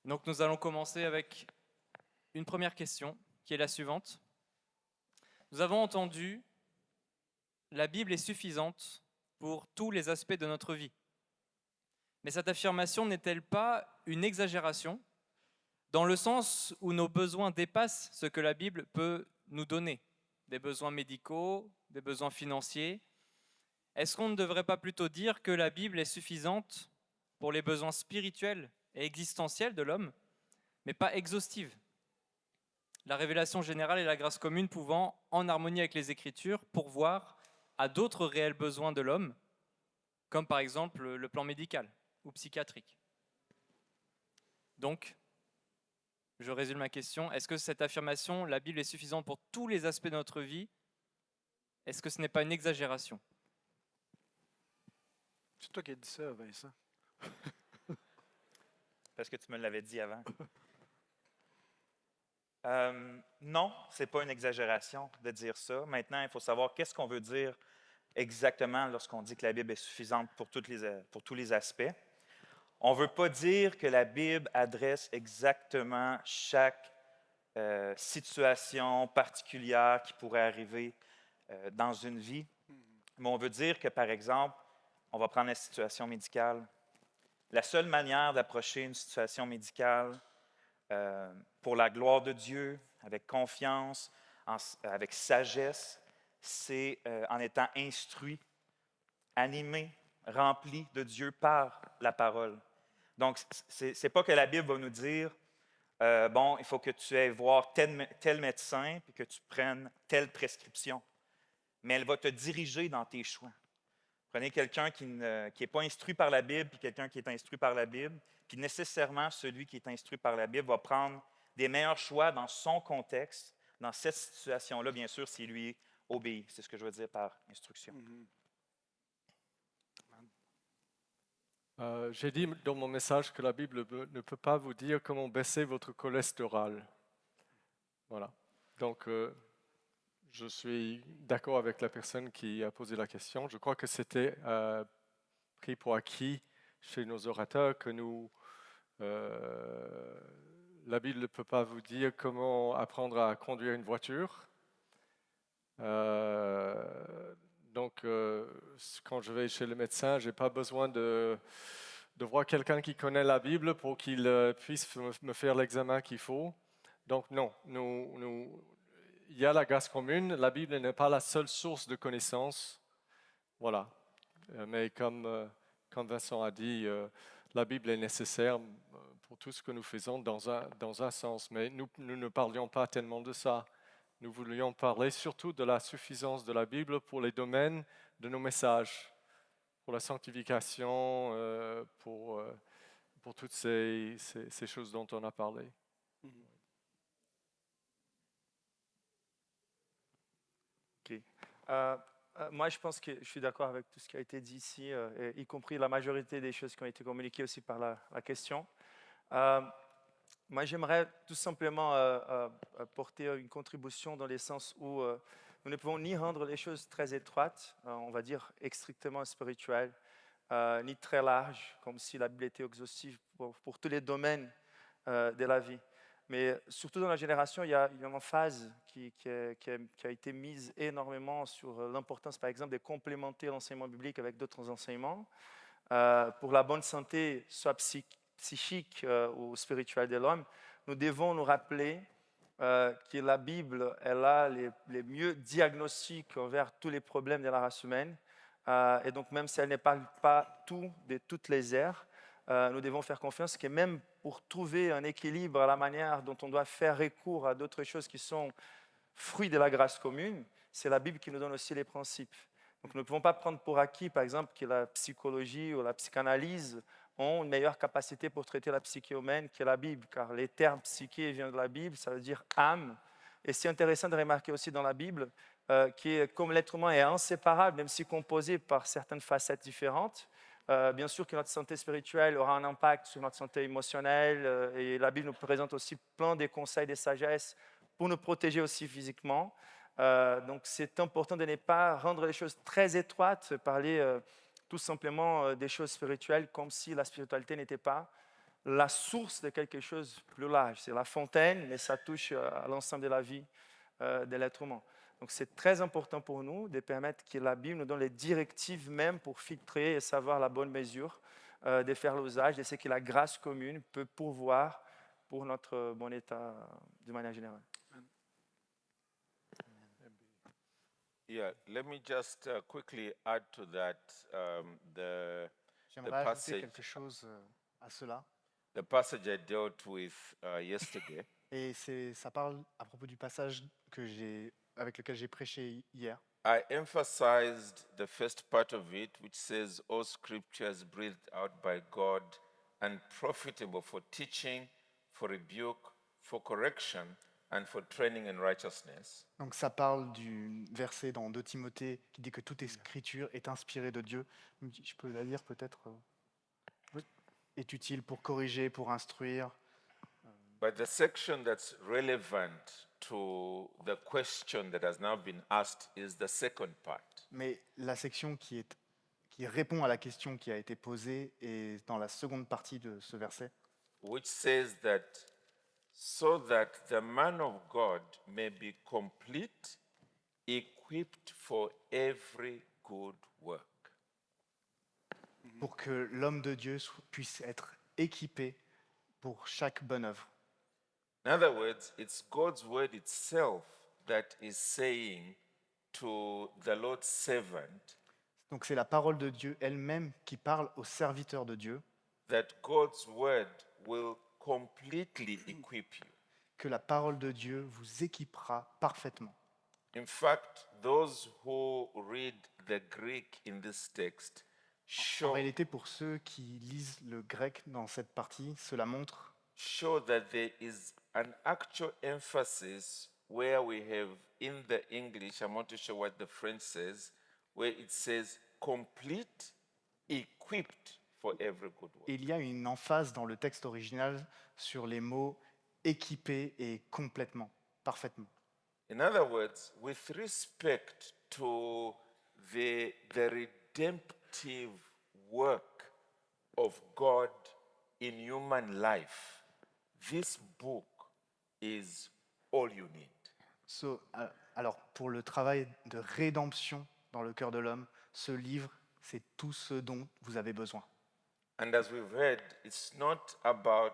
Donc nous allons commencer avec une première question qui est la suivante. Nous avons entendu la Bible est suffisante pour tous les aspects de notre vie. Mais cette affirmation n'est-elle pas une exagération dans le sens où nos besoins dépassent ce que la Bible peut nous donner? Des besoins médicaux, des besoins financiers. Est-ce qu'on ne devrait pas plutôt dire que la Bible est suffisante pour les besoins spirituels et existentiels de l'homme, mais pas exhaustive? La révélation générale et la grâce commune pouvant, en harmonie avec les Écritures, pourvoir à d'autres réels besoins de l'homme, comme par exemple le plan médical ou psychiatrique. Donc, je résume ma question. Est-ce que cette affirmation, la Bible est suffisante pour tous les aspects de notre vie? Est-ce que ce n'est pas une exagération? C'est toi qui as dit ça, Vincent. Parce que tu me l'avais dit avant. Non, ce n'est pas une exagération de dire ça. Maintenant, il faut savoir qu'est-ce qu'on veut dire exactement lorsqu'on dit que la Bible est suffisante pour tous les aspects. On ne veut pas dire que la Bible adresse exactement chaque situation particulière qui pourrait arriver dans une vie, mais on veut dire que, par exemple, on va prendre la situation médicale. La seule manière d'approcher une situation médicale pour la gloire de Dieu, avec confiance, avec sagesse, c'est en étant instruit, animé, rempli de Dieu par la parole. Donc, ce n'est pas que la Bible va nous dire, bon, il faut que tu ailles voir tel médecin et que tu prennes telle prescription, mais elle va te diriger dans tes choix. Prenez quelqu'un qui n'est pas instruit par la Bible, puis quelqu'un qui est instruit par la Bible, puis nécessairement, celui qui est instruit par la Bible va prendre des meilleurs choix dans son contexte, dans cette situation-là, bien sûr, s'il lui obéit. C'est ce que je veux dire par instruction. J'ai dit dans mon message que la Bible ne peut pas vous dire comment baisser votre cholestérol. Voilà. Donc, je suis d'accord avec la personne qui a posé la question. Je crois que c'était pris pour acquis chez nos orateurs que la Bible ne peut pas vous dire comment apprendre à conduire une voiture. Donc, quand je vais chez le médecin, je n'ai pas besoin de voir quelqu'un qui connaît la Bible pour qu'il puisse me faire l'examen qu'il faut. Donc non, il y a la grâce commune. La Bible n'est pas la seule source de connaissance. Voilà. Mais comme Vincent a dit, la Bible est nécessaire pour tout ce que nous faisons dans un sens. Mais nous ne parlions pas tellement de ça. Nous voulions parler surtout de la suffisance de la Bible pour les domaines de nos messages, pour la sanctification, pour toutes ces choses dont on a parlé. OK. Moi, je pense que je suis d'accord avec tout ce qui a été dit ici, y compris la majorité des choses qui ont été communiquées aussi par la question. Moi, j'aimerais tout simplement apporter une contribution dans le sens où nous ne pouvons ni rendre les choses très étroites, on va dire strictement spirituelles, ni très larges, comme si la Bible était exhaustive pour tous les domaines de la vie. Mais surtout dans la génération, il y a une emphase qui a été mise énormément sur l'importance, par exemple, de complémenter l'enseignement biblique avec d'autres enseignements pour la bonne santé, soit psychique ou spirituelle de l'homme. Nous devons nous rappeler que la Bible, elle a les mieux diagnostics envers tous les problèmes de la race humaine. Et donc, même si elle ne parle pas de toutes les ères, nous devons faire confiance que même pour trouver un équilibre à la manière dont on doit faire recours à d'autres choses qui sont fruits de la grâce commune, c'est la Bible qui nous donne aussi les principes. Donc nous ne pouvons pas prendre pour acquis, par exemple, que la psychologie ou la psychanalyse ont une meilleure capacité pour traiter la psyché humaine que la Bible, car les termes psyché viennent de la Bible, ça veut dire âme. Et c'est intéressant de remarquer aussi dans la Bible que comme l'être humain est inséparable, même si composé par certaines facettes différentes, bien sûr que notre santé spirituelle aura un impact sur notre santé émotionnelle et la Bible nous présente aussi plein de conseils de sagesse pour nous protéger aussi physiquement. Donc c'est important de ne pas rendre les choses très étroites, parler tout simplement des choses spirituelles comme si la spiritualité n'était pas la source de quelque chose de plus large. C'est la fontaine, mais ça touche à l'ensemble de la vie de l'être humain. Donc c'est très important pour nous de permettre que la Bible nous donne les directives même pour filtrer et savoir la bonne mesure, de faire l'usage de ce que la grâce commune peut pourvoir pour notre bon état de manière générale. Yeah, let me just quickly add to that. J'aimerais ajouter passage- quelque chose à cela. The passage I dealt with yesterday. Et ça parle à propos du passage avec lequel j'ai prêché hier. I emphasized the first part of it, which says, all scriptures breathed out by God and profitable for teaching, for rebuke, for correction, and for training in righteousness. Donc ça parle du verset dans 2 Timothée qui dit que toute écriture est inspirée de Dieu. Je peux la lire peut-être. Oui. Est utile pour corriger, pour instruire. But the section that's relevant to the question that has now been asked is the second part. Mais la section qui répond à la question qui a été posée est dans la seconde partie de ce verset, Which says that so that the man of God may be complete, equipped for every good work. pour que l'homme de Dieu puisse être équipé pour chaque bonne œuvre. In other words, it's God's word itself that is saying to the Lord's servant Donc c'est la parole de Dieu elle-même qui parle aux serviteurs de Dieu, that God's word will completely equip you. que la parole de Dieu vous équipera parfaitement. In fact, those who read the Greek in this text En show réalité, pour ceux qui lisent le grec dans cette partie, cela montre that there is an actual emphasis where we have in the English, I'm not too sure what the French says, where it says complete, equipped for every good work. il y a une emphase dans le texte original sur les mots équipé et complètement, parfaitement. In other words, with respect to the redemptive work of God in human life, this book is all you need. Alors, pour le travail de rédemption dans le cœur de l'homme, ce livre, c'est tout ce dont vous avez besoin. And as we've heard, it's not about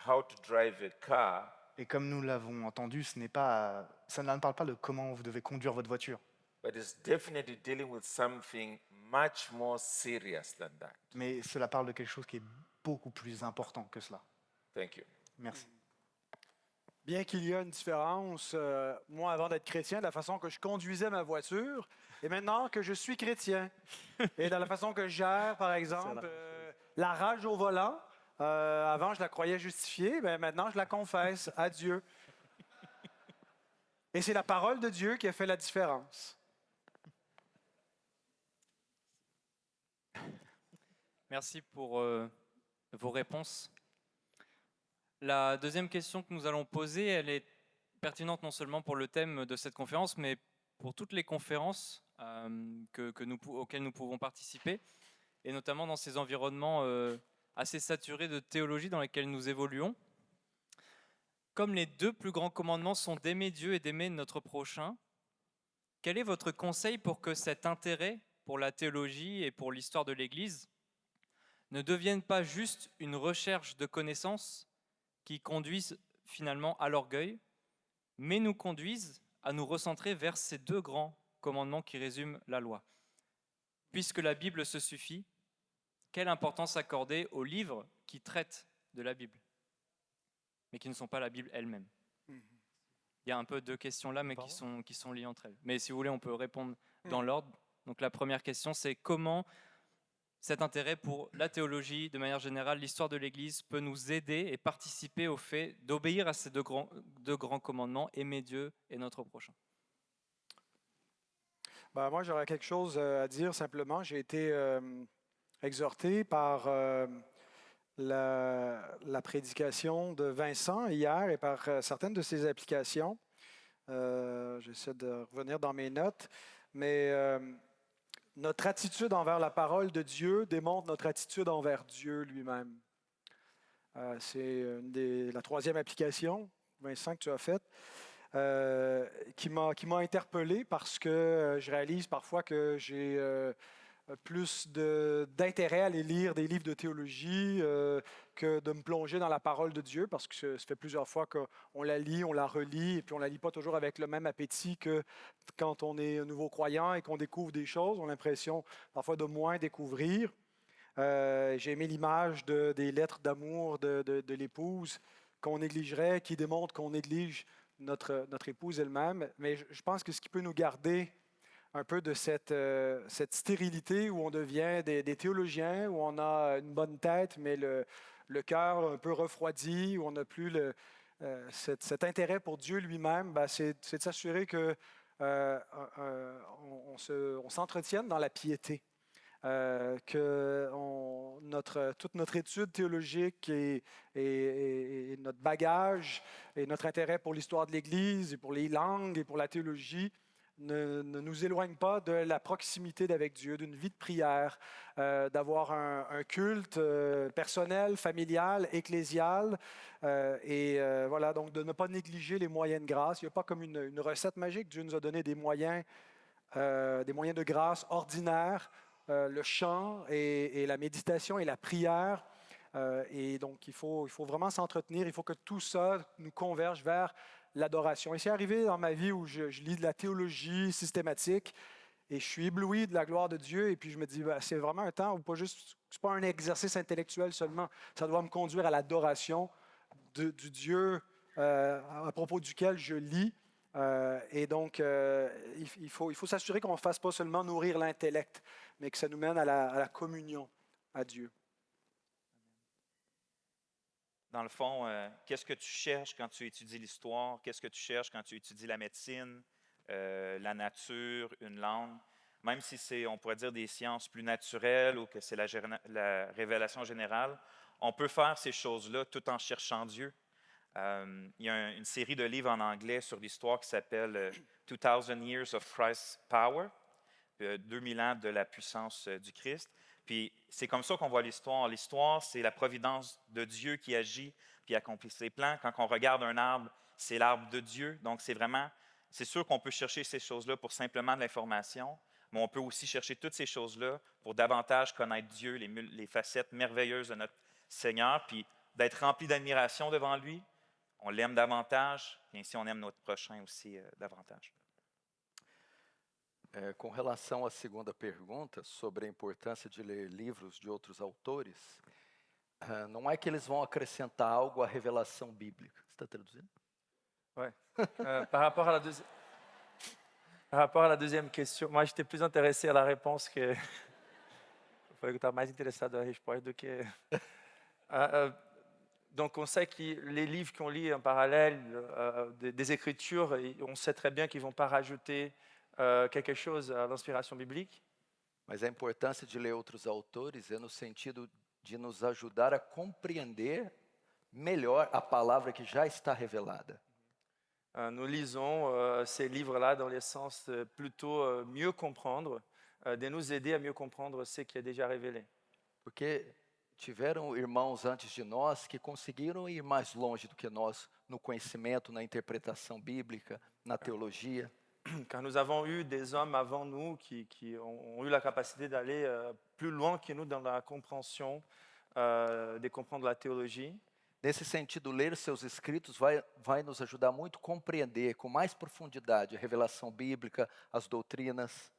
how to drive a car, Et comme nous l'avons entendu, ça ne parle pas de comment vous devez conduire votre voiture, but it's definitely dealing with something much more serious than that. mais cela parle de quelque chose qui est beaucoup plus important que cela. Thank you. Merci. Bien qu'il y ait une différence, moi, avant d'être chrétien, de la façon que je conduisais ma voiture, et maintenant que je suis chrétien, et dans la façon que je gère, par exemple, la rage au volant, avant, je la croyais justifiée, mais maintenant, je la confesse à Dieu. Et c'est la parole de Dieu qui a fait la différence. Merci pour vos réponses. La deuxième question que nous allons poser, elle est pertinente non seulement pour le thème de cette conférence, mais pour toutes les conférences auxquelles nous pouvons participer, et notamment dans ces environnements assez saturés de théologie dans lesquels nous évoluons. Comme les 2 plus grands commandements sont d'aimer Dieu et d'aimer notre prochain, quel est votre conseil pour que cet intérêt pour la théologie et pour l'histoire de l'Église ne devienne pas juste une recherche de connaissances qui conduisent finalement à l'orgueil, mais nous conduisent à nous recentrer vers ces 2 grands commandements qui résument la loi. Puisque la Bible se suffit, quelle importance accorder aux livres qui traitent de la Bible, mais qui ne sont pas la Bible elle-même? Il y a un peu 2 questions là, mais qui sont liées entre elles. Mais si vous voulez, on peut répondre dans l'ordre. Donc la première question, c'est comment cet intérêt pour la théologie, de manière générale, l'histoire de l'Église, peut nous aider et participer au fait d'obéir à ces 2 grands commandements, aimer Dieu et notre prochain. Ben, moi, j'aurais quelque chose à dire simplement. J'ai été exhorté par la prédication de Vincent hier et par certaines de ses applications. J'essaie de revenir dans mes notes, mais notre attitude envers la parole de Dieu démontre notre attitude envers Dieu lui-même. C'est la troisième application, Vincent, que tu as faite, qui m'a interpellé parce que je réalise parfois que j'ai plus d'intérêt à aller lire des livres de théologie que de me plonger dans la parole de Dieu, parce que ça fait plusieurs fois qu'on la lit, on la relit, et puis on la lit pas toujours avec le même appétit que quand on est un nouveau croyant et qu'on découvre des choses. On a l'impression parfois de moins découvrir. J'ai aimé l'image des lettres d'amour de l'épouse qu'on négligerait, qui démontre qu'on néglige notre épouse elle-même. Mais je pense que ce qui peut nous garder un peu de cette stérilité où on devient des théologiens, où on a une bonne tête, mais le cœur un peu refroidi, où on n'a plus cet intérêt pour Dieu lui-même, c'est de s'assurer que on s'entretienne dans la piété. Que toute notre étude théologique et notre bagage et notre intérêt pour l'histoire de l'Église et pour les langues et pour la théologie ne nous éloigne pas de la proximité d'avec Dieu, d'une vie de prière, d'avoir un culte personnel, familial, ecclésial. Voilà, donc de ne pas négliger les moyens de grâce. Il n'y a pas comme une recette magique. Dieu nous a donné des moyens de grâce ordinaires, le chant et la méditation et la prière. Et donc, il faut vraiment s'entretenir. Il faut que tout ça nous converge vers l'adoration. Et c'est arrivé dans ma vie où je lis de la théologie systématique et je suis ébloui de la gloire de Dieu. Et puis je me dis, c'est vraiment un temps où c'est pas un exercice intellectuel seulement. Ça doit me conduire à l'adoration du Dieu à propos duquel je lis. Et donc, il faut s'assurer qu'on ne fasse pas seulement nourrir l'intellect, mais que ça nous mène à la communion à Dieu. Dans le fond, qu'est-ce que tu cherches quand tu étudies l'histoire? Qu'est-ce que tu cherches quand tu étudies la médecine, la nature, une langue? Même si c'est, on pourrait dire, des sciences plus naturelles ou que c'est la révélation générale, on peut faire ces choses-là tout en cherchant Dieu. Il y a une série de livres en anglais sur l'histoire qui s'appelle 2000 Years of Christ's Power, 2000 ans de la puissance du Christ. Puis c'est comme ça qu'on voit l'histoire. L'histoire, c'est la providence de Dieu qui agit puis accomplit ses plans. Quand on regarde un arbre, c'est l'arbre de Dieu. Donc c'est sûr qu'on peut chercher ces choses-là pour simplement de l'information, mais on peut aussi chercher toutes ces choses-là pour davantage connaître Dieu, les facettes merveilleuses de notre Seigneur, puis d'être rempli d'admiration devant lui. On l'aime davantage, et ainsi on aime notre prochain aussi davantage. Com relação à segunda pergunta, sobre a importância de ler livros de outros autores, não é que eles vão acrescentar algo à revelação bíblica. Você está traduzindo? Ouais. Par rapport à la deuxième question, moi j'étais plus intéressé à la réponse que. Eu falei que eu estava mais interessado na resposta do que. Donc on sait que les livres qu'on lit en parallèle des Écritures, on sait très bien qu'ils ne vont pas rajouter quelque chose à l'inspiration biblique. Mas a importância de ler outros autores é no sentido de nos ajudar a compreender melhor a palavra que já está revelada. Nous lisons ces livres-là dans le sens de plutôt mieux comprendre, de nous aider à mieux comprendre ce qui est déjà révélé. Porque tiveram irmãos antes de nós que conseguiram ir mais longe do que nós no conhecimento, na interpretação bíblica, na teologia. Car nous avons eu des hommes avant nous qui ont eu la capacité d'aller plus loin que nous dans la compréhension, de comprendre la théologie. Nesse sentido, ler seus escritos vai nos ajudar muito a compreender com mais profundidade a revelação bíblica, as doutrinas.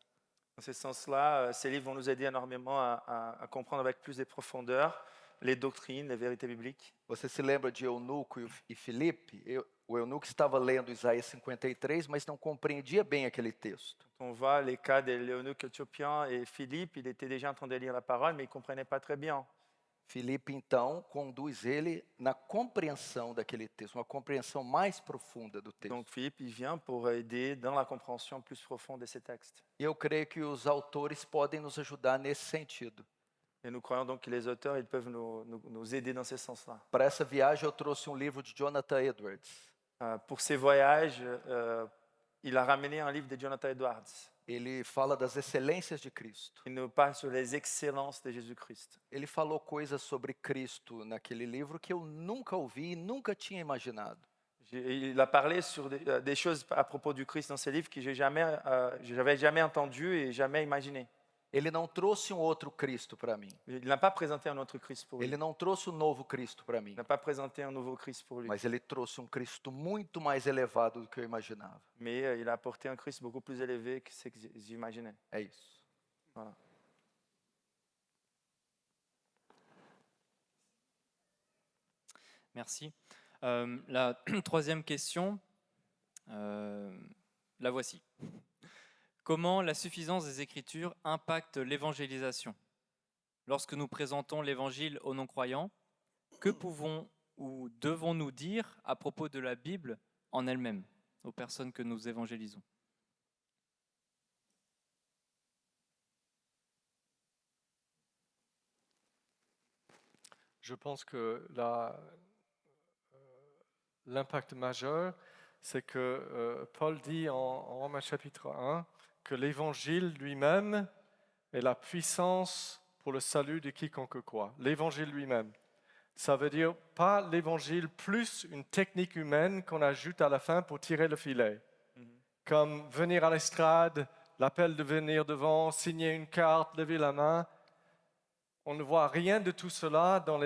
Dans ce sens-là, ces livres vont nous aider énormément à comprendre avec plus de profondeur les doctrines, les vérités bibliques. Você se lembra de Eunuco e Filipe? O Eunuco estava lendo Isaías 53, mas não compreendia bem aquele texto. On voit les cas de l'eunuque éthiopien et Philippe, il était déjà en train de lire la parole, mais il ne comprenait pas très bien. Filipe, então, conduz ele na compreensão daquele texto, uma compreensão mais profunda do texto. Donc Philippe, il vient pour aider dans la compréhension plus profonde de ces textes. E eu creio que os autores podem nos ajudar nesse sentido. Et nous croyons donc que les auteurs, ils peuvent nous aider dans ce sens-là. Para essa viagem, eu trouxe livro de Jonathan Edwards. Pour ces voyages, il a ramené un livre de Jonathan Edwards. ele fala das excelências de Cristo. Il nous parle sur les excellences de Jésus-Christ. Ele falou coisas sobre Cristo naquele livro que eu nunca ouvi e nunca tinha imaginado. Il a parlé sur des choses à propos du Christ dans ses livres que j'avais jamais entendu et jamais imaginé. Ele não trouxe um outro Cristo para mim. Il n'a pas présenté un autre Christ pour lui. Ele não trouxe um novo Cristo para mim. Il n'a pas présenté un nouveau Christ pour lui. Mas ele trouxe um Cristo muito mais elevado do que eu imaginava. Mais il a apporté un Christ beaucoup plus élevé que ce que j'imaginais. É isso. Voilà. Merci. La troisième question, la voici. Comment la suffisance des Écritures impacte l'évangélisation? Lorsque nous présentons l'Évangile aux non-croyants, que pouvons ou devons-nous dire à propos de la Bible en elle-même, aux personnes que nous évangélisons? Je pense que l'impact majeur, c'est que Paul dit en Romains chapitre 1 que l'Évangile lui-même est la puissance pour le salut de quiconque croit. L'Évangile lui-même. Ça veut dire pas l'Évangile plus une technique humaine qu'on ajoute à la fin pour tirer le filet. Comme venir à l'estrade, l'appel de venir devant, signer une carte, lever la main. On ne voit rien de tout cela dans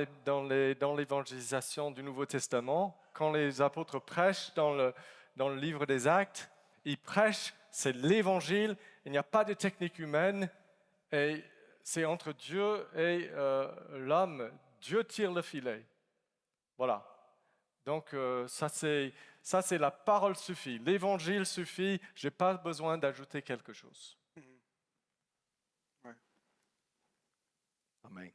l'évangélisation du Nouveau Testament. Quand les apôtres prêchent dans le livre des Actes, ils prêchent, c'est l'Évangile, il n'y a pas de technique humaine, et c'est entre Dieu et l'homme. Dieu tire le filet. Voilà. Donc ça c'est la parole suffit. L'Évangile suffit, je n'ai pas besoin d'ajouter quelque chose. Amém.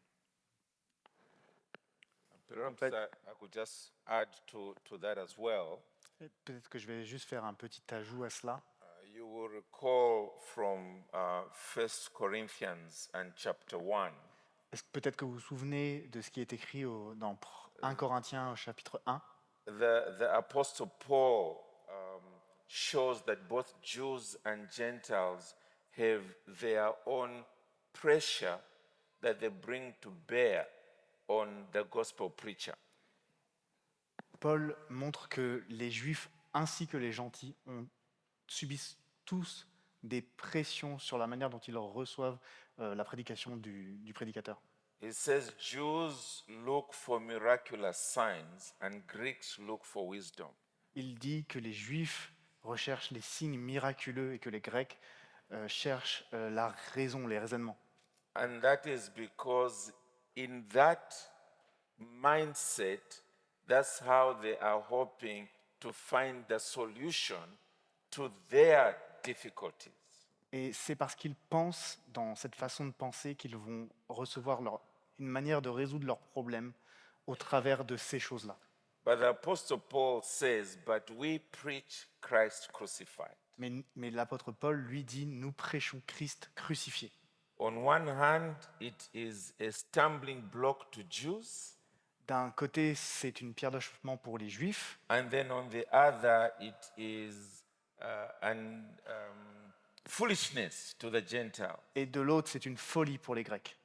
Perhaps I could just add to that as well. Et peut-être que je vais juste faire un petit ajout à cela. You will recall from 1 Corinthians and chapter 1. Peut-être que vous vous souvenez de ce qui est écrit dans 1 Corinthiens au chapitre 1. The Apostle Paul shows that both Jews and Gentiles have their own pressure that they bring to bear on the gospel preacher. Paul montre que les Juifs ainsi que les gentils subissent tous des pressions sur la manière dont ils reçoivent la prédication du prédicateur. He says Jews look for miraculous signs and Greeks look for wisdom. Il dit que les Juifs recherchent les signes miraculeux et que les Grecs cherchent la raison, les raisonnements. And that is because in that mindset, that's how they are hoping to find the solution to their difficulties. Et c'est parce qu'ils pensent dans cette façon de penser qu'ils vont recevoir une manière de résoudre leurs problèmes au travers de ces choses-là. But the Apostle Paul says, but we preach Christ crucified. Mais l'apôtre Paul lui dit, nous prêchons Christ crucifié. On one hand, it is a stumbling block to Jews. D'un côté, c'est une pierre d'achoppement pour les Juifs. And then on the other, it is foolishness to the Gentiles. Et de l'autre, c'est une folie pour les Grecs.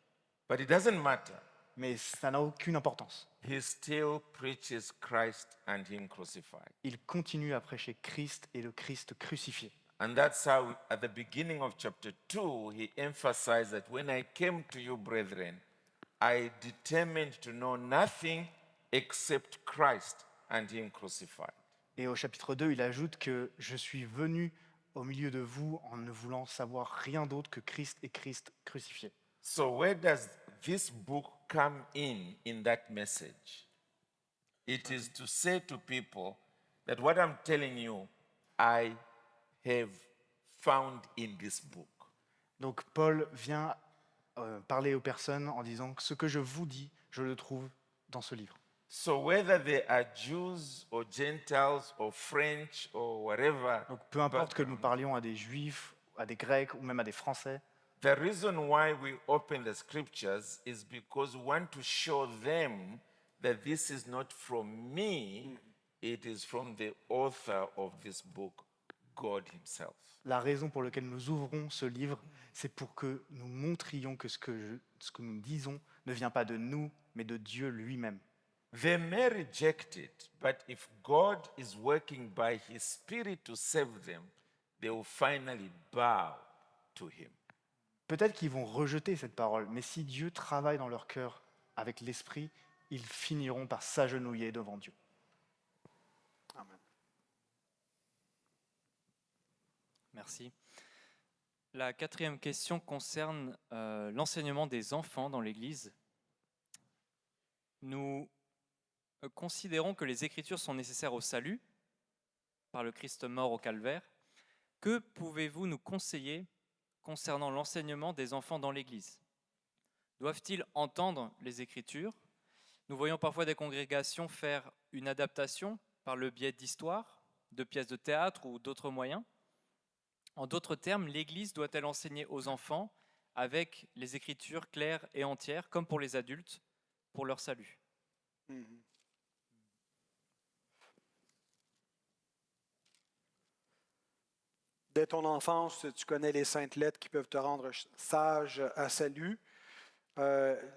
But it doesn't matter. Mais ça n'a aucune importance. He still preaches Christ and Him crucified. Il continue à prêcher Christ et le Christ crucifié. And that's how, at the beginning of chapter 2, he emphasized that when I came to you, brethren, I determined to know nothing except Christ and Him crucified. Et au chapitre 2, il ajoute que je suis venu au milieu de vous en ne voulant savoir rien d'autre que Christ et Christ crucifié. So where does this book come in that message? It is to say to people that what I'm telling you, I have found in this book. Donc Paul vient parler aux personnes en disant que ce que je vous dis, je le trouve dans ce livre. So whether they are Jews or Gentiles or French or whatever, Donc peu importe que nous parlions à des Juifs, à des Grecs ou même à des Français, the reason why we open the scriptures is because we want to show them that this is not from me, it is from the author of this book, God Himself. La raison pour laquelle nous ouvrons ce livre, c'est pour que nous montrions que ce que nous disons ne vient pas de nous, mais de Dieu lui-même. They may reject it, but if God is working by His Spirit to save them, they will finally bow to Him. Peut-être qu'ils vont rejeter cette parole, mais si Dieu travaille dans leur cœur avec l'Esprit, ils finiront par s'agenouiller devant Dieu. Amen. Merci. La quatrième question concerne l'enseignement des enfants dans l'Église. Nous considérons que les Écritures sont nécessaires au salut, par le Christ mort au calvaire. Que pouvez-vous nous conseiller concernant l'enseignement des enfants dans l'Église? Doivent-ils entendre les Écritures? Nous voyons parfois des congrégations faire une adaptation par le biais d'histoires, de pièces de théâtre ou d'autres moyens. En d'autres termes, l'Église doit-elle enseigner aux enfants avec les Écritures claires et entières, comme pour les adultes, pour leur salut? Dès ton enfance, tu connais les saintes lettres qui peuvent te rendre sage à salut.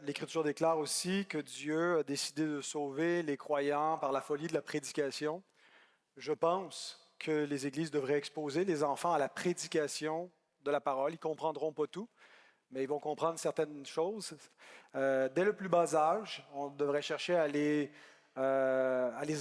L'Écriture déclare aussi que Dieu a décidé de sauver les croyants par la folie de la prédication. Je pense que les églises devraient exposer les enfants à la prédication de la parole. Ils ne comprendront pas tout, mais ils vont comprendre certaines choses. Dès le plus bas âge, on devrait chercher à les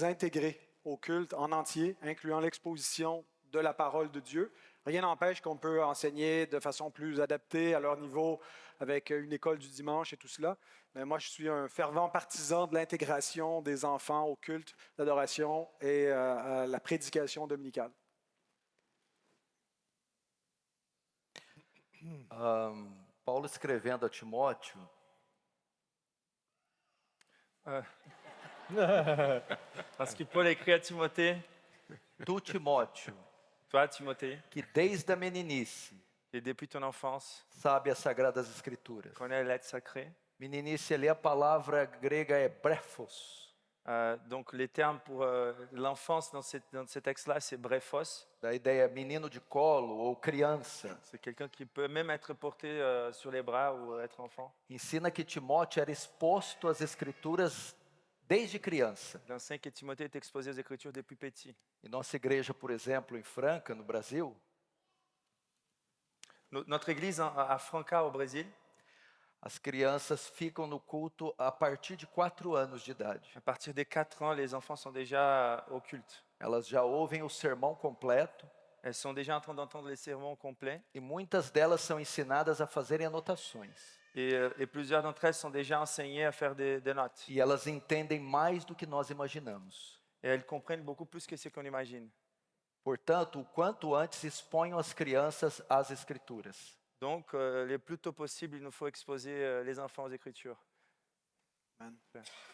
intégrer au culte en entier, incluant l'exposition de la parole de Dieu. Rien n'empêche qu'on peut enseigner de façon plus adaptée à leur niveau avec une école du dimanche et tout cela. Mais moi, je suis un fervent partisan de l'intégration des enfants au culte d'adoration et à la prédication dominicale. Paulo escrevendo a Timóteo, Parce que Paul écrit à Timothée, tu Timóteo, toi Timothée, que desde a meninice et depuis ton enfance, sabe as sagradas escrituras. connais les lettres sacrées. Meninice ali, a palavra grega é brephos. Donc les termes pour l'enfance dans ce texte-là, c'est brephos. Da ideia menino de colo ou criança. C'est quelqu'un qui peut même être porté sur les bras ou être enfant. Ensina que Timóteo era exposto às escrituras desde criança. Il enseigne que Timothée est exposé aux Écritures depuis petit. Em nossa igreja, por exemplo, em Franca, no Brasil, Notre église à Franca, au Brésil, as crianças ficam no culto a partir de 4 anos de idade. à partir des 4 ans, les enfants sont déjà au culte. Elas já ouvem o sermão completo Elles sont déjà en train d'entendre les sermons complets e muitas delas são ensinadas a fazerem anotações. et plusieurs d'entre elles sont déjà enseignées à faire des notes. E elas entendem mais do que nós imaginamos. Et elles comprennent beaucoup plus que ce qu'on imagine. Portanto, o quanto antes exponham as crianças às escrituras. Donc, le plus tôt possible, il nous faut exposer les enfants aux Écritures. Amen.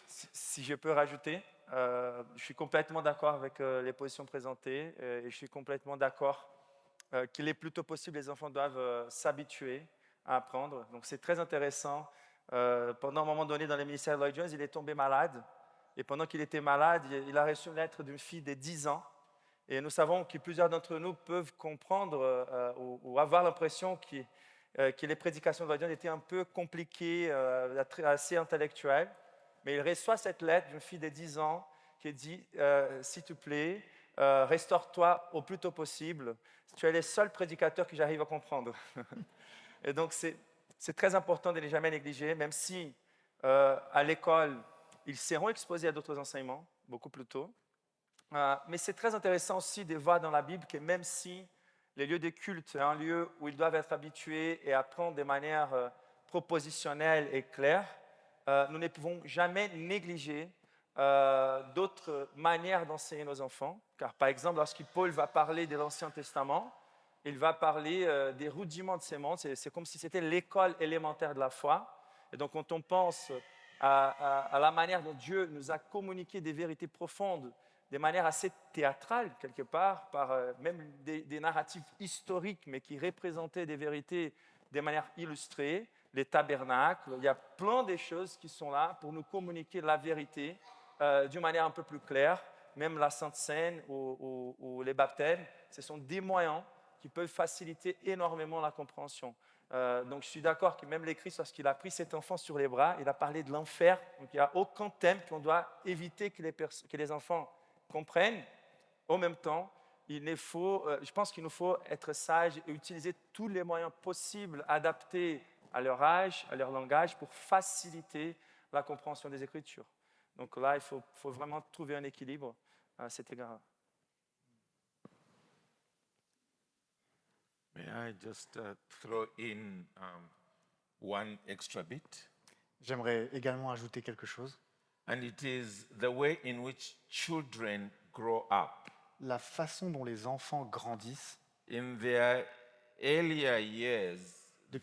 Si je peux rajouter, je suis complètement d'accord avec les positions présentées et je suis complètement d'accord qu'il est plus tôt possible, les enfants doivent s'habituer à apprendre. Donc, c'est très intéressant. Pendant un moment donné, dans le ministère de Lloyd Jones, il est tombé malade. Et pendant qu'il était malade, il a reçu une lettre d'une fille de 10 ans. Et nous savons que plusieurs d'entre nous peuvent comprendre ou avoir l'impression que les prédications de Lloyd Jones étaient un peu compliquées, assez intellectuelles. Mais il reçoit cette lettre d'une fille de 10 ans qui dit « S'il te plaît, restaure-toi au plus tôt possible. Tu es le seul prédicateur que j'arrive à comprendre. » Et donc, c'est très important de ne jamais négliger, même si à l'école, ils seront exposés à d'autres enseignements, beaucoup plus tôt. Mais c'est très intéressant aussi de voir dans la Bible que même si les lieux de culte sont un lieu où ils doivent être habitués et apprendre de manière propositionnelle et claire, nous ne pouvons jamais négliger d'autres manières d'enseigner nos enfants. Car par exemple, lorsque Paul va parler de l'Ancien Testament, il va parler des rudiments de ces mondes. C'est comme si c'était l'école élémentaire de la foi. Et donc quand on pense à la manière dont Dieu nous a communiqué des vérités profondes, de manière assez théâtrale, quelque part, par même des narratifs historiques, mais qui représentaient des vérités de manière illustrée, les tabernacles, il y a plein de choses qui sont là pour nous communiquer la vérité d'une manière un peu plus claire, même la Sainte Seine ou les baptêmes, ce sont des moyens qui peuvent faciliter énormément la compréhension. Donc je suis d'accord que même le Christ, lorsqu'il a pris cet enfant sur les bras, il a parlé de l'enfer. Donc il n'y a aucun thème qu'on doit éviter que les enfants comprennent. En même temps, je pense qu'il nous faut être sages et utiliser tous les moyens possibles adaptés à leur âge, à leur langage, pour faciliter la compréhension des Écritures. Donc là, il faut vraiment trouver un équilibre à cet égard. May I just throw in one extra bit? J'aimerais également ajouter quelque chose. And it is the way in which children grow up. La façon dont les enfants grandissent, In their earlier years,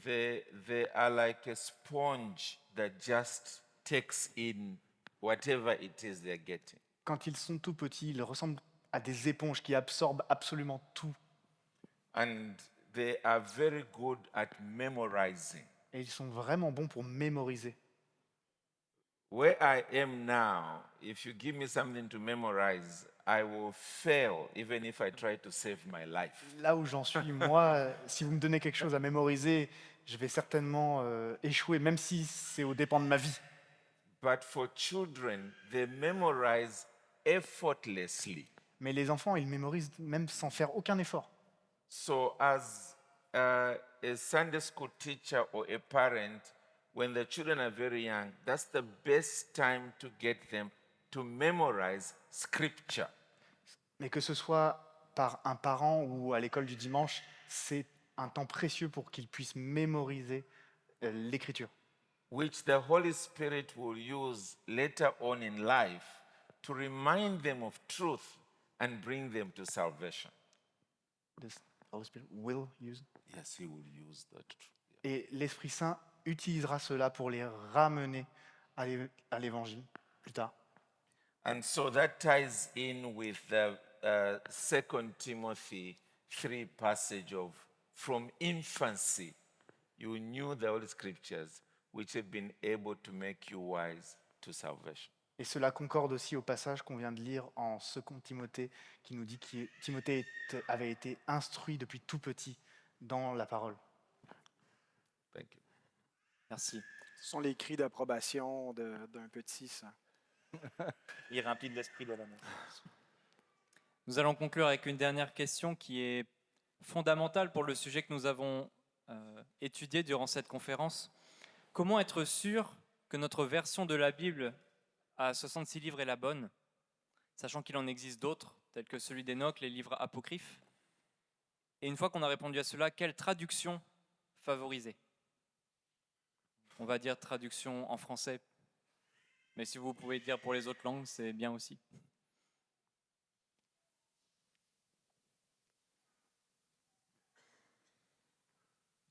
they are like a sponge that just takes in whatever it is they're getting. quand ils sont tout petits, ils ressemblent à des éponges qui absorbent absolument tout. And they are very good at memorizing. Et ils sont vraiment bons pour mémoriser. Where I am now, if you give me something to memorize, I will fail even if I try to save my life. Là où j'en suis, moi, si vous me donnez quelque chose à mémoriser, je vais certainement échouer, même si c'est aux dépens de ma vie. But for children, they memorize effortlessly. Mais les enfants, ils mémorisent même sans faire aucun effort. So, as a Sunday school teacher or a parent, when the children are very young, that's the best time to get them to memorize scripture. Mais que ce soit par un parent ou à l'école du dimanche, c'est un temps précieux pour qu'ils puissent mémoriser l'écriture. Which the Holy Spirit will use later on in life to remind them of truth and bring them to salvation. The Holy Spirit will use. Yes, He will use that. Et l'Esprit Saint utilisera cela pour les ramener à l'évangile plus tard. And so that ties in with the 2 Timothy 3 passage of from infancy you knew the Holy Scriptures which have been able to make you wise to salvation. Et cela concorde aussi au passage qu'on vient de lire en 2 Timothée, qui nous dit que Timothée avait été instruit depuis tout petit dans la parole. Thank you. Merci. Ce sont les cris d'approbation d'un petit, ça. Il est rempli de l'esprit de l'année. Nous allons conclure avec une dernière question qui est fondamentale pour le sujet que nous avons étudié durant cette conférence. Comment être sûr que notre version de la Bible à 66 livres est la bonne, sachant qu'il en existe d'autres, tels que celui d'Enoch, les livres apocryphes? Et une fois qu'on a répondu à cela, quelle traduction favoriser? On va dire traduction en français, mais si vous pouvez dire pour les autres langues, c'est bien aussi.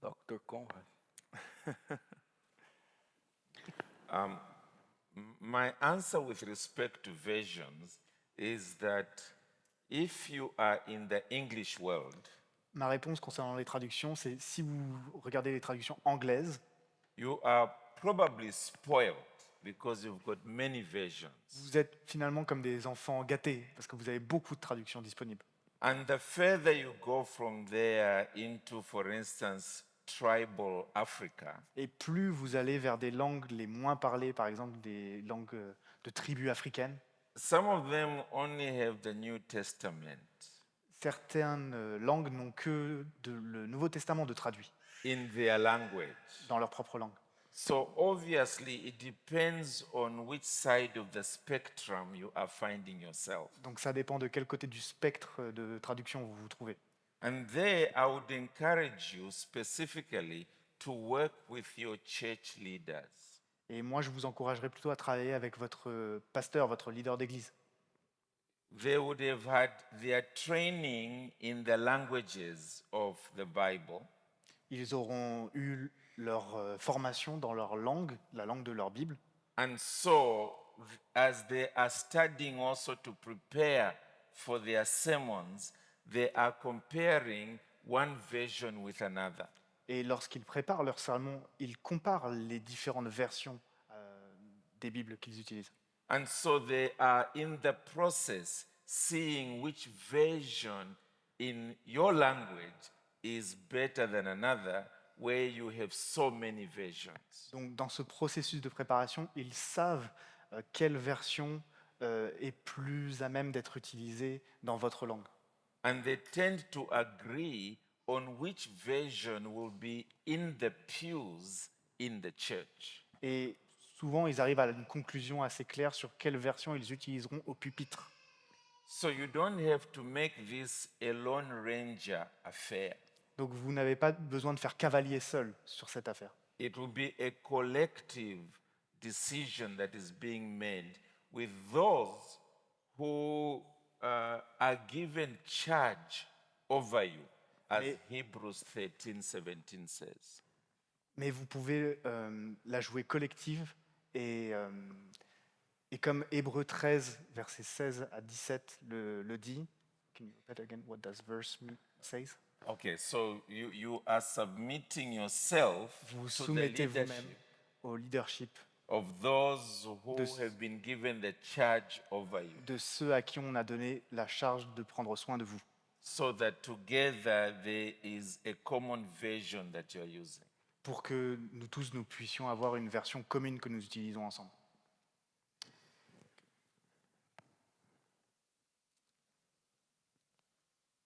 Dr. Conrad. My answer with respect to versions is that if you are in the English world, Ma réponse concernant les traductions, c'est si vous regardez les traductions anglaises, you are probably spoiled because you've got many versions. vous êtes finalement comme des enfants gâtés, parce que vous avez beaucoup de traductions disponibles. And the further you go from there into, for instance, tribal Africa, Et plus vous allez vers des langues les moins parlées, par exemple des langues de tribus africaines, some of them only have the New Testament certaines langues n'ont que le Nouveau Testament de traduit in their language. dans leur propre langue. So obviously, it depends on which side of the spectrum you are finding yourself. Donc ça dépend de quel côté du spectre de traduction vous vous trouvez. And there, I would encourage you specifically to work with your church leaders. Et moi, je vous encouragerais plutôt à travailler avec votre pasteur, votre leader d'église. They would have had their training in the languages of the Bible. Ils auront eu leur formation dans leur langue, la langue de leur Bible. And so, as they are studying also to prepare for their sermons, they are comparing one version with another. Et lorsqu'ils préparent leur sermon, ils comparent les différentes versions des Bibles qu'ils utilisent. And so they are in the process seeing which version in your language is better than another, where you have so many versions. Donc, dans ce processus de préparation, ils savent quelle version est plus à même d'être utilisée dans votre langue. And they tend to agree on which version will be in the pews in the church. Et souvent, ils arrivent à une conclusion assez claire sur quelle version ils utiliseront au pupitre. So you don't have to make this a Lone Ranger affair. Donc, vous n'avez pas besoin de faire cavalier seul sur cette affaire. It will be a collective decision that is being made with those who are given charge over you, as Mais- Hebrews 13:17 says. Mais vous pouvez la jouer collective et comme Hébreux 13, versets 16 à 17 le dit. Can you repeat again what does verse says? Okay, so you are submitting yourself Vous to the soumettez vous-même leadership au leadership of those who de- have been given the charge over you, de ceux à qui on a donné la charge de prendre soin de vous, so that together there is a common version that you're using. pour que nous tous nous puissions avoir une version commune que nous utilisons ensemble.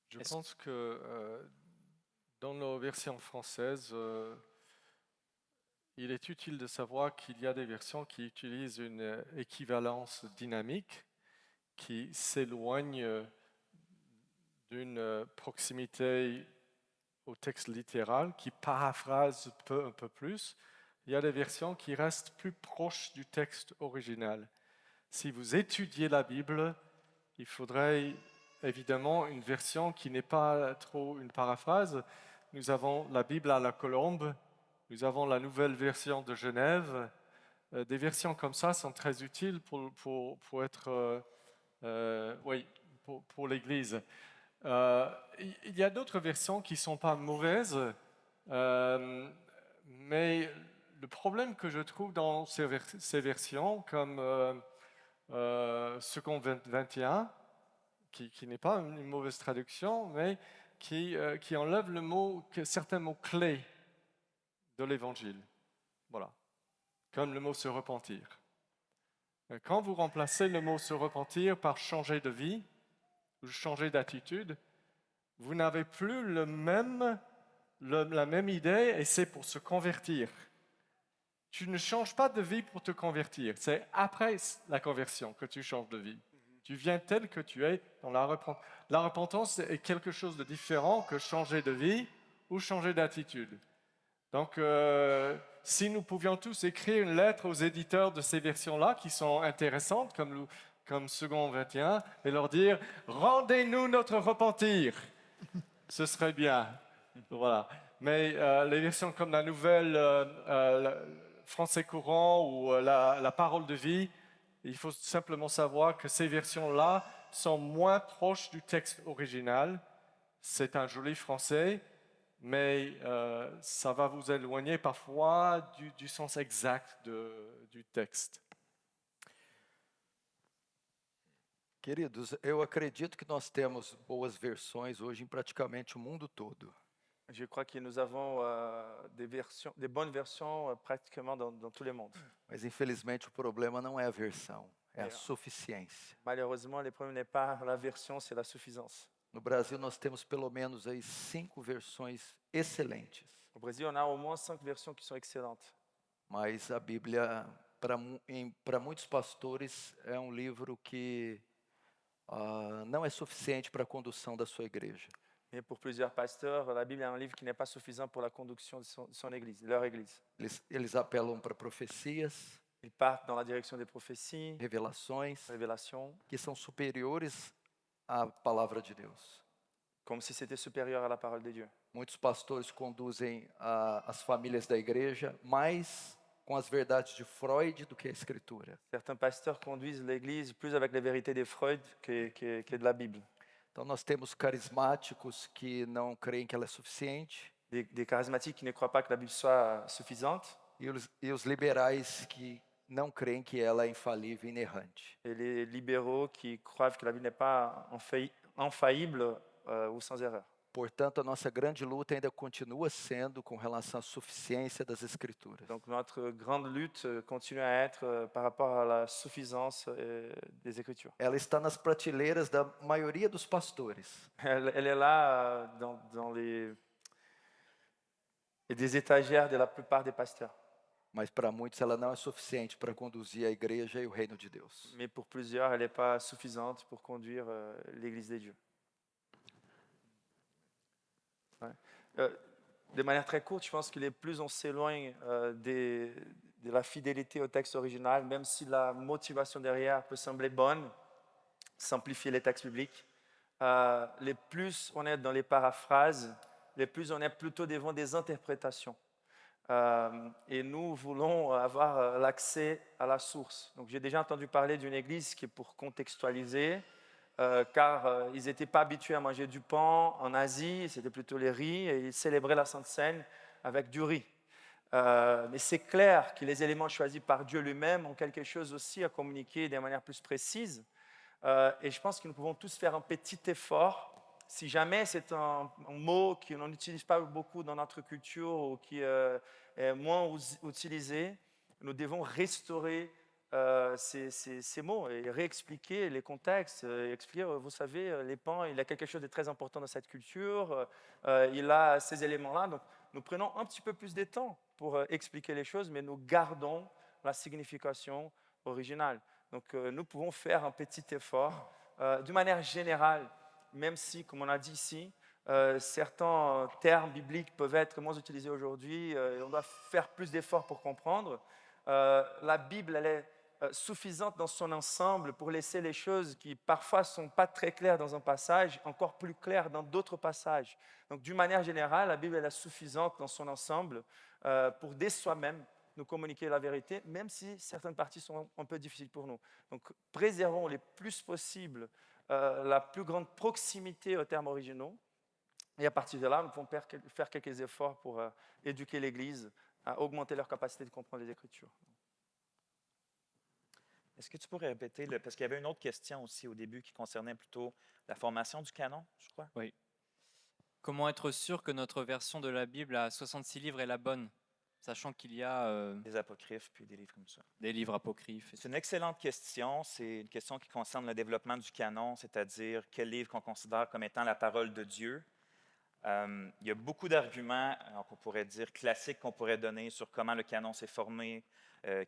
Je Est-ce- pense que dans nos versions françaises, il est utile de savoir qu'il y a des versions qui utilisent une équivalence dynamique qui s'éloigne d'une proximité au texte littéral, qui paraphrase un peu plus. Il y a des versions qui restent plus proches du texte original. Si vous étudiez la Bible, il faudrait évidemment une version qui n'est pas trop une paraphrase. Nous avons la Bible à la colombe, nous avons la nouvelle version de Genève. Des versions comme ça sont très utiles pour être, oui, pour l'Église. Il y a d'autres versions qui ne sont pas mauvaises, mais le problème que je trouve dans ces versions, comme Second 21, qui n'est pas une mauvaise traduction, mais qui enlève certains mots clés de l'Évangile. Voilà. Comme le mot se repentir. Quand vous remplacez le mot se repentir par changer de vie ou changer d'attitude, vous n'avez plus la même idée et c'est pour se convertir. Tu ne changes pas de vie pour te convertir. C'est après la conversion que tu changes de vie. Tu viens tel que tu es dans la repentance. La repentance est quelque chose de différent que changer de vie ou changer d'attitude. Donc, si nous pouvions tous écrire une lettre aux éditeurs de ces versions-là, qui sont intéressantes, comme Second 21, et leur dire « Rendez-nous notre repentir », ce serait bien. Voilà. Mais les versions comme la nouvelle français courant ou la parole de vie, il faut simplement savoir que ces versions-là sont moins proches du texte original. C'est un joli français, mais ça va vous éloigner parfois du sens exact du texte. Queridos, eu acredito que nós temos boas versões hoje em praticamente o mundo todo. Je crois que nous avons des bonnes versions pratiquement dans tous les mondes. Mas infelizmente o problema não é a versão, é a É. suficiência. Malheureusement, le problème n'est pas la version, c'est la suffisance. No Brasil nós temos pelo menos aí 5 versões excelentes, Au Brésil, on a au moins 5 versions qui sont excellentes. mas a Bíblia para muitos pastores é um livro que não é suficiente para a condução da sua igreja. Mais pour plusieurs pasteurs, la Bible est un livre qui n'est pas suffisant pour la conduction de son église, de leur église. Eles apelam para profecias, Ils partent dans la direction des prophéties, revelações, révélations, que são superiores à palavra de Deus. comme si c'était supérieur à la parole de Dieu. Muitos pastores conduzem as famílias da igreja mais com as verdades de Freud do que a Escritura. Certains pasteurs conduisent l'église plus avec les vérités de Freud que de la Bible. Então nós temos carismáticos que não creem que ela é suficiente Des charismatiques qui ne croient pas que la Bible soit suffisante, e os liberais que não creem que ela é infalível e inerrante. et les libéraux qui croient que la Bible n'est pas infaillible ou sans erreur. Portanto, a nossa grande luta ainda continua sendo com relação à suficiência das Escrituras. Donc notre grande lutte continue à être par rapport à la suffisance des Écritures. Ela está nas prateleiras da maioria dos pastores. Elle est là dans des étagères de la plupart des pasteurs. Mas para muitos ela não é suficiente para conduzir a igreja e o reino de Deus. Mais pour plusieurs, elle n'est pas suffisante pour conduire l'Église des dieux. Ouais. De manière très courte, je pense que plus on s'éloigne de la fidélité au texte original, même si la motivation derrière peut sembler bonne, simplifier les textes bibliques, les plus on est dans les paraphrases, les plus on est plutôt devant des interprétations. Et nous voulons avoir l'accès à la source. Donc, j'ai déjà entendu parler d'une église qui est pour contextualiser, car ils n'étaient pas habitués à manger du pain en Asie, c'était plutôt les riz, et ils célébraient la Sainte Seine avec du riz. Mais c'est clair que les éléments choisis par Dieu lui-même ont quelque chose aussi à communiquer de manière plus précise. Et je pense que nous pouvons tous faire un petit effort. Si jamais c'est un mot qu'on n'utilise pas beaucoup dans notre culture ou qui est moins utilisé, nous devons restaurer ces mots et réexpliquer les contextes, expliquer, vous savez, les pains, il y a quelque chose de très important dans cette culture, il a ces éléments-là. Donc, nous prenons un petit peu plus de temps pour expliquer les choses, mais nous gardons la signification originale. Donc, nous pouvons faire un petit effort. De manière générale, même si, comme on a dit ici, certains termes bibliques peuvent être moins utilisés aujourd'hui, et on doit faire plus d'efforts pour comprendre, la Bible, elle est suffisante dans son ensemble pour laisser les choses qui parfois ne sont pas très claires dans un passage, encore plus claires dans d'autres passages. Donc, d'une manière générale, la Bible elle est suffisante dans son ensemble pour dès soi-même nous communiquer la vérité, même si certaines parties sont un peu difficiles pour nous. Donc, préservons le plus possible la plus grande proximité aux termes originaux. Et à partir de là, nous pouvons faire quelques efforts pour éduquer l'Église, à augmenter leur capacité de comprendre les Écritures. Est-ce que tu pourrais répéter, parce qu'il y avait une autre question aussi au début qui concernait plutôt la formation du canon, je crois? Oui. Comment être sûr que notre version de la Bible à 66 livres est la bonne, sachant qu'il y a Des apocryphes puis des livres comme ça. des livres apocryphes. C'est une excellente question. C'est une question qui concerne le développement du canon, c'est-à-dire quel livre qu'on considère comme étant la parole de Dieu. Il y a beaucoup d'arguments, qu'on pourrait dire classiques, qu'on pourrait donner sur comment le canon s'est formé,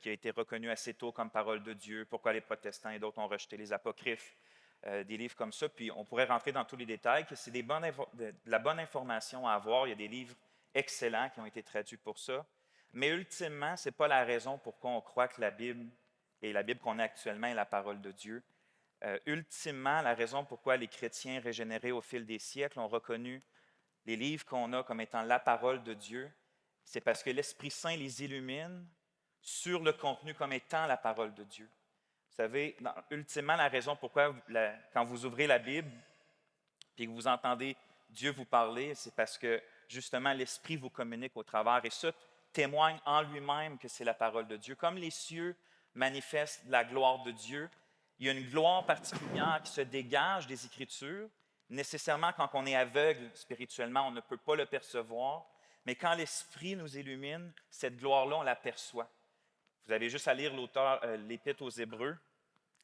qui a été reconnu assez tôt comme parole de Dieu, pourquoi les protestants et d'autres ont rejeté les apocryphes, des livres comme ça. Puis on pourrait rentrer dans tous les détails, que c'est de la bonne information à avoir. Il y a des livres excellents qui ont été traduits pour ça. Mais ultimement, ce n'est pas la raison pourquoi on croit que la Bible, et la Bible qu'on a actuellement, est la parole de Dieu. Ultimement, la raison pourquoi les chrétiens régénérés au fil des siècles ont reconnu les livres qu'on a comme étant la parole de Dieu, c'est parce que l'Esprit Saint les illumine sur le contenu comme étant la parole de Dieu. Vous savez, ultimement, la raison pourquoi, quand vous ouvrez la Bible et que vous entendez Dieu vous parler, c'est parce que, justement, l'Esprit vous communique au travers. Et ça témoigne en lui-même que c'est la parole de Dieu. Comme les cieux manifestent la gloire de Dieu, il y a une gloire particulière qui se dégage des Écritures. Nécessairement, quand on est aveugle spirituellement, on ne peut pas le percevoir. Mais quand l'Esprit nous illumine, cette gloire-là, on l'aperçoit. Vous avez juste à lire l'Épître aux Hébreux,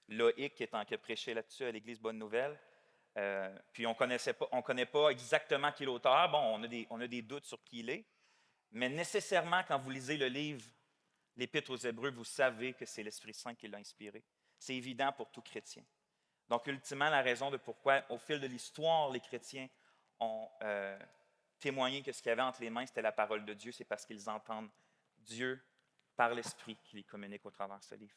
Loïc qui a prêché là-dessus à l'Église Bonne Nouvelle. Puis on ne connaît pas exactement qui est l'auteur. Bon, on a des doutes sur qui il est. Mais nécessairement, quand vous lisez le livre, l'Épître aux Hébreux, vous savez que c'est l'Esprit Saint qui l'a inspiré. C'est évident pour tout chrétien. Donc, ultimement, la raison de pourquoi, au fil de l'histoire, les chrétiens ont témoigné que ce qu'il y avait entre les mains, c'était la parole de Dieu, c'est parce qu'ils entendent Dieu par l'Esprit qui les communique au travers de ce livre.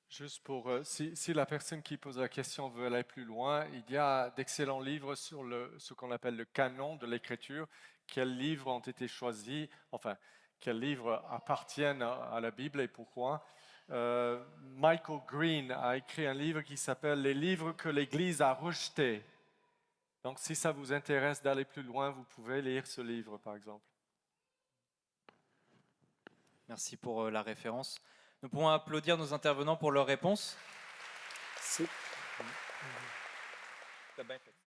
Juste pour, si la personne qui pose la question veut aller plus loin, il y a d'excellents livres sur ce qu'on appelle le canon de l'Écriture. Quels livres ont été choisis, enfin, quels livres appartiennent à la Bible et pourquoi. Michael Green a écrit un livre qui s'appelle « Les livres que l'Église a rejetés ». Donc, si ça vous intéresse d'aller plus loin, vous pouvez lire ce livre, par exemple. Merci pour la référence. Nous pouvons applaudir nos intervenants pour leurs réponses. C'est- T'as bien fait.